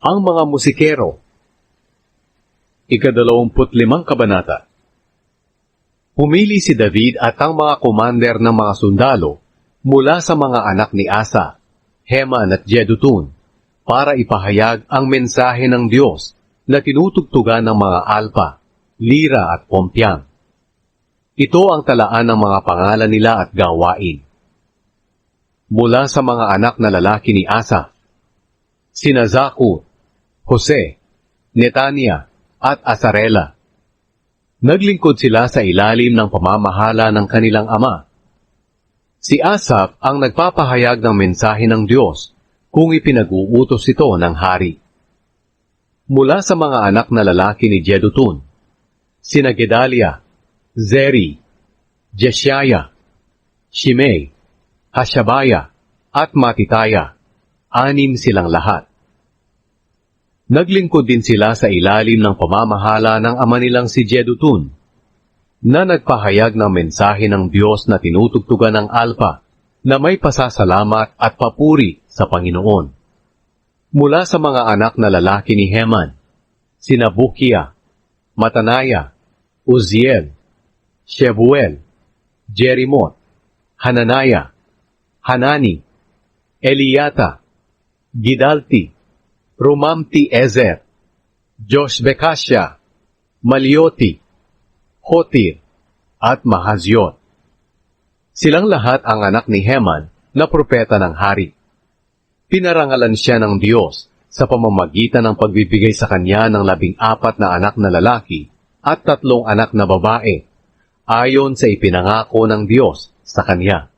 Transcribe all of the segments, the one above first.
Ang mga musikero. Ika-25 kabanata. Pumili si David at ang mga komander ng mga sundalo mula sa mga anak ni Asa, Heman at Jedutun para ipahayag ang mensahe ng Diyos na tinutugtugan ng mga alpa, lira at pompyang. Ito ang talaan ng mga pangalan nila at gawain. Mula sa mga anak na lalaki ni Asa, sina Zakur, Jose, Netania, at Asarela. Naglingkod sila sa ilalim ng pamamahala ng kanilang ama. Si Asaph ang nagpapahayag ng mensahe ng Diyos kung ipinag-uutos ito ng hari. Mula sa mga anak na lalaki ni Jedutun, sina Gedalia, Zeri, Jeshaya, Shimei, Hashabaya, at Matitaya, 6 silang lahat. Naglingkod din sila sa ilalim ng pamamahala ng ama nilang si Jedutun, na nagpahayag ng mensahe ng Diyos na tinutugtugan ng alpa, na may pasasalamat at papuri sa Panginoon. Mula sa mga anak na lalaki ni Heman, sina Bukia, Matanaya, Uziel, Shebuel, Jerimoth, Hananaya, Hanani, Eliata, Gidalti, Romamti-Ezer, Joshbekasya, Malioti, Hotir, at Mahaziot. Silang lahat ang anak ni Heman na propeta ng hari. Pinarangalan siya ng Diyos sa pamamagitan ng pagbibigay sa kanya ng 14 na anak na lalaki at 3 anak na babae, ayon sa ipinangako ng Diyos sa kanya.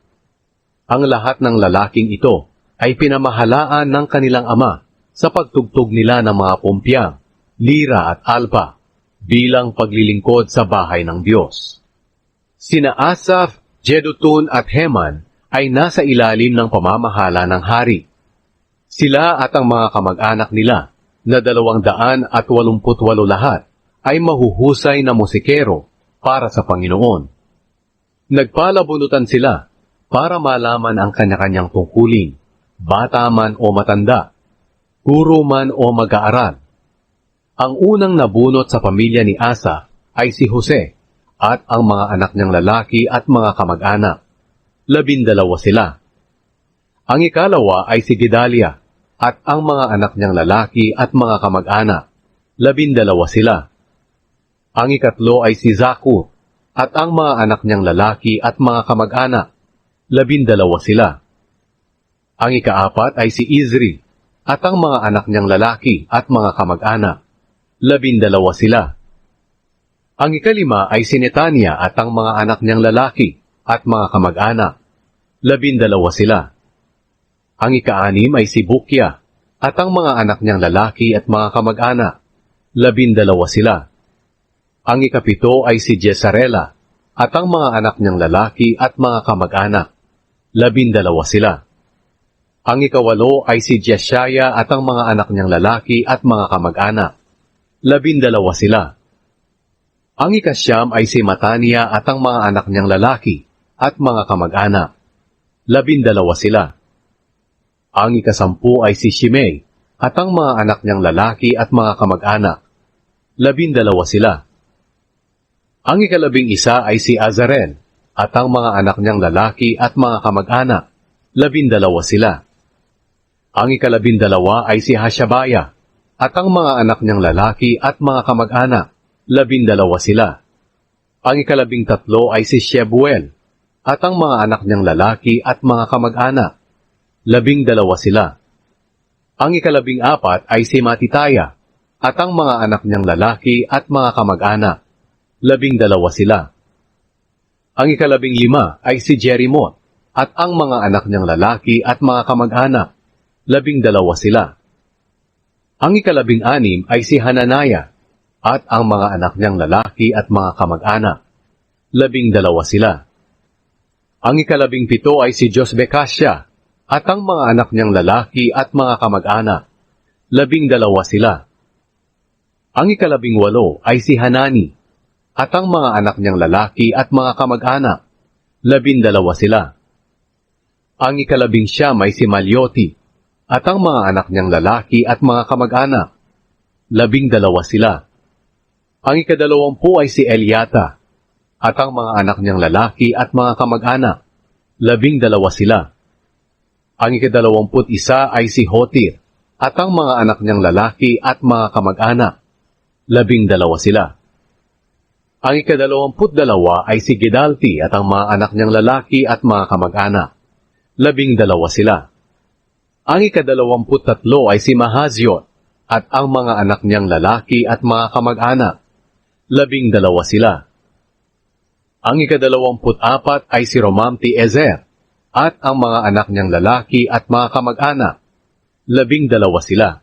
Ang lahat ng lalaking ito ay pinamahalaan ng kanilang ama sa pagtugtog nila ng mga pumpyang, lira at alpa bilang paglilingkod sa bahay ng Diyos. Sina Asaph, Jedutun at Heman ay nasa ilalim ng pamamahala ng hari. Sila at ang mga kamag-anak nila na 288 lahat ay mahuhusay na musikero para sa Panginoon. Nagpalabunutan sila para malaman ang kanya-kanyang tungkulin, bata man o matanda, guro man o mag-aaral. Ang unang nabunot sa pamilya ni Asa ay si Jose at ang mga anak niyang lalaki at mga kamag-anak. 12 sila. Ang ikalawa ay si Gedalia at ang mga anak niyang lalaki at mga kamag-anak. 12 sila. Ang ikatlo ay si Zakur at ang mga anak niyang lalaki at mga kamag-anak. 12 sila. Ang ikaapat ay si Izri at ang mga anak niyang lalaki at mga kamag-anak. 12 sila. Ang ikalima ay si Netania at ang mga anak niyang lalaki at mga kamag-anak. 12 sila. Ang ika-6 ay si Bukia at ang mga anak niyang lalaki at mga kamag-anak. 12 sila. Ang ikapito ay si Jesarela at ang mga anak niyang lalaki at mga kamag-anak. 12 sila. Ang ikawalo ay si Jeshaya at ang mga anak niyang lalaki at mga kamag-anak. 12 sila. Ang ikasyam ay si Matania at ang mga anak niyang lalaki at mga kamag-anak. 12 sila. Ang ikasampu ay si Shimei at ang mga anak niyang lalaki at mga kamag-anak. 12 sila. Ang ika-11 ay si Azarel at ang mga anak niyang lalaki at mga kamag-anak. 12 sila. Ang ika-12 ay si Hashabaya at ang mga anak niyang lalaki at mga kamag-anak. 12 sila. Ang ika-13 ay si Shebuel at ang mga anak niyang lalaki at mga kamag-anak. 12 sila. Ang ika-14 ay si Matitaya at ang mga anak niyang lalaki at mga kamag-anak. 12 sila. Ang ika-15 ay si Jerimoth at ang mga anak niyang lalaki at mga kamag-anak. 12 sila. Ang ika-16 ay si Hananaya at ang mga anak niyang lalaki at mga kamag-anak. 12 sila. Ang ika-17 ay si Joshbekasya at ang mga anak niyang lalaki at mga kamag-anak. 12 sila. Ang ika-18 ay si Hanani at ang mga anak niyang lalaki at mga kamag-anak. 12 sila. Ang ika-19 ay si Malioti at ang mga anak niyang lalaki at mga kamag-anak. 12 sila. Ang ika-20 ay si Eliata, at ang mga anak niyang lalaki at mga kamag-anak. 12 sila. Ang ika-21 ay si Hotir, at ang mga anak niyang lalaki at mga kamag-anak. 12 sila. Ang ika-22 ay si Gidalti at ang mga anak niyang lalaki at mga kamag-anak. 12 sila. Ang ika-23 ay si Mahaziot at ang mga anak niyang lalaki at mga kamag-anak. 12 sila. Ang ika-24 ay si Romamti-Ezer at ang mga anak niyang lalaki at mga kamag-anak. 12 sila.